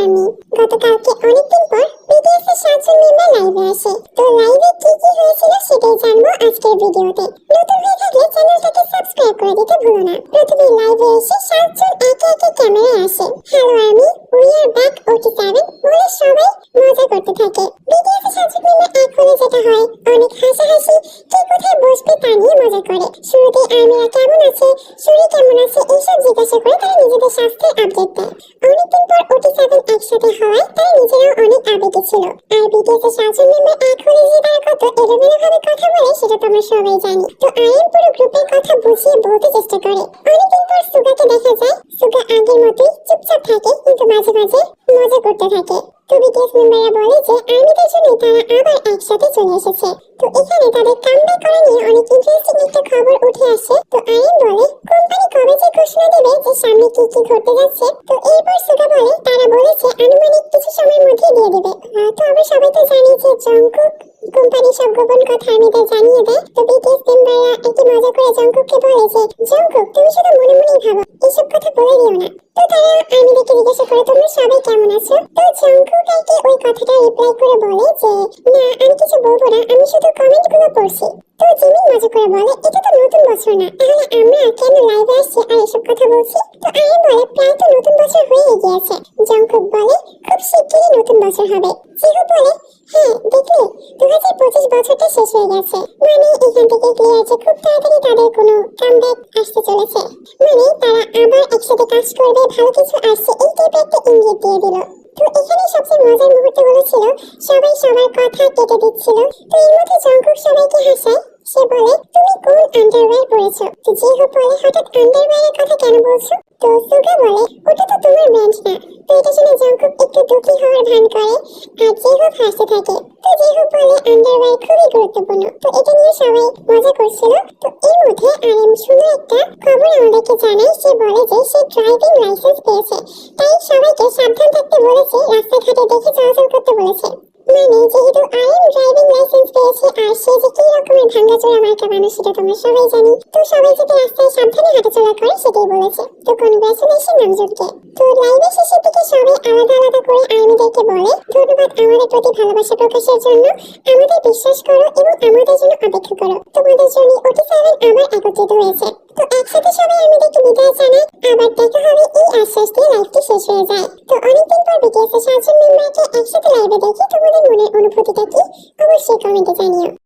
Army. গতকালকে অনেকদিন পর বিটিএস এর 7 জন মেম্বার লাইভে আসে। তো লাইভে কি কি হয়েছিল সেটাই জানবো আজকের ভিডিওতে। নতুন হয়ে থাকলে চ্যানেলটাকে সাবস্ক্রাইব করে দিতে ভুলো না। প্রথমে লাইভে এসে 7 জন একে একে ক্যামেরায় আসে। Hello army, we are back OT7 বলে সবাই মজা করতে থাকে। বিটিএস এর 7 জন মেম্বার এক হলে যেটা হয়, অনেক হাসাহাসি, কে কোথায় বসবে তা নিয়ে মজা করে। শুরুতে আর্মিরা কেমন আছে, শরীর কেমন আছে এইসব জিজ্ঞাসা করে তারা নিজেদের স্বাস্থ্যের আপডেট দেয়। অনেকদিন পর OT7 একসাথে হওয়ায় তারা নিজেরাও অনেক আবেগে ছিল। আর বিটিএস এর 7 জন মেম্বার এক হলে যে তারা কত এলোমেলো ভাবে কথা বলে সেটা তো আমরা সবাই জানি। তো আইএম পুরো গ্রুপের কথা বুঝিয়ে বলতে চেষ্টা করে। অনেকদিন পর সুগাকে দেখা যায়। সুগা আগের মতোই চুপচাপ থাকে, কিন্তু মাঝে মাঝে মজা করতে থাকে। তো বিটিএস মেম্বাররা বলে যে আর্মিদের জন্য তারা আবার একসাথে চলে এসেছে। তো এখানে তাদের কামব্যাক করা নিয়ে অনেক ইন্টারেস্টিং একটা খবর উঠে আসে। তো আইএম বলে কোম্পানি কবে যে ঘোষণা দেবে যে সামনে কি কি ঘটতে যাচ্ছে। তো এরপর সুগা বলে তারা বলেছে আনুমানিক কিছু সময়ের মধ্যে দিয়ে দেবে। তো আমরা সবাই তো জানি যে জংকুক কোম্পানি সব গোপন কথা আর্মিদের জানিয়ে দেয়। তো বিটিএস মেম্বাররা একটু মজা করে জংকুককে বলে যে জংকুক তুমি শুধু মনে মনেই ভাবো, এসব কথা বলে দিও না। তো তারা আর্মিদেরকে জিজ্ঞাসা করে তোমরা সবাই কেমন আছো। তো জংকুক আইকে ওই কথাটা রিপ্লাই করে বলে যে না আমি কিছু বলবো না, আমি শুধু কমেন্টগুলো পড়ছি। তো জিমিন মজা করে বলে এটা তো নতুন বছর না, তাহলে আমরা কেন লাইভে আসছি আর এসব কথা বলছি। তো আইএম বলে প্রায় তো নতুন বছর হয়ে গিয়েছে। জংকুক বলে খুব শিগগিরই নতুন বছর হবে। জিহো বলে হ্যাঁ দেখলে 2025 বছরটা শেষ হয়ে গেছে, মানে এখান থেকে ক্লিয়ার যে খুব তাড়াতাড়ি তাদের কোনো কামব্যাক আসতে চলেছে, মানে তারা আবার একসাথে কাজ করবে, ভালো কিছু আসছে, এই টাইপের একটা ইঙ্গিত দিয়ে দিল। তো এখানে সবচেয়ে মজার মুহূর্তগুলো ছিল সবাই সবার কথা কেটে দিচ্ছিল। তো এর মধ্যে জংকুক সবাইকে হাসায়। সে বলে তুমি কোন আন্ডারওয়্যার পরেছো। তো জিহো বলে হঠাৎ আন্ডারওয়্যারের কথা কেন বলছো। তো সুগা বলে ওটা তো তোমার ব্র্যান্ড না। তো এটা শুনে জংকুক একটু দুঃখী হওয়ার ভান করে আর জিহো হাসতে থাকে। তো জিহো বলে আন্ডারওয়্যার খুবই গুরুত্বপূর্ণ। তো এটা নিয়ে সবাই মজা করছিল। তো এর মধ্যে আরএম সুন্দর একটা খবর আমাদেরকে জানায়। সে বলে যে সে ড্রাইভিং লাইসেন্স পেয়েছে, তাই সবাইকে সাবধান থাকতে বলেছে, রাস্তাঘাটে দেখে চলাচল করতে বলেছে। মানে যেহেতু আরএম ড্রাইভিং লাইসেন্স পেয়েছে আর সে যে কি রকমের ভাঙাচোরা মার্কা মানুষ সেটা তোমরা সবাই জানি। তো সবাই যাতে রাস্তায় সাবধানে হাঁটাচলা করে সেটাই বলেছে। তো কনগ্রাচুলেশন নামজুরকে। তো লাইভের শেষের দিকে সবাই আলাদা আলাদা করে আর্মিদেরকে বলে ধন্যবাদ আমাদের প্রতি ভালোবাসা প্রকাশের জন্য, আমাদের বিশ্বাস করো এবং আমাদের জন্য অপেক্ষা করো, তোমাদের জন্য OT7 আবার একত্রিত হয়েছে। তো একসাথে সবাই আর্মিদেরকে বিদায় জানায়, আবার দেখা হবে এই আশ্বাস দিয়ে লাইভটি শেষ হয়ে যায়। তো অনেকদিন পর বিটিএস এর 7 জন মেম্বারকে একসাথে লাইভে দেখে তোমাদের মনের অনুভূতিটা কি অবশ্যই কমেন্টে জানিও।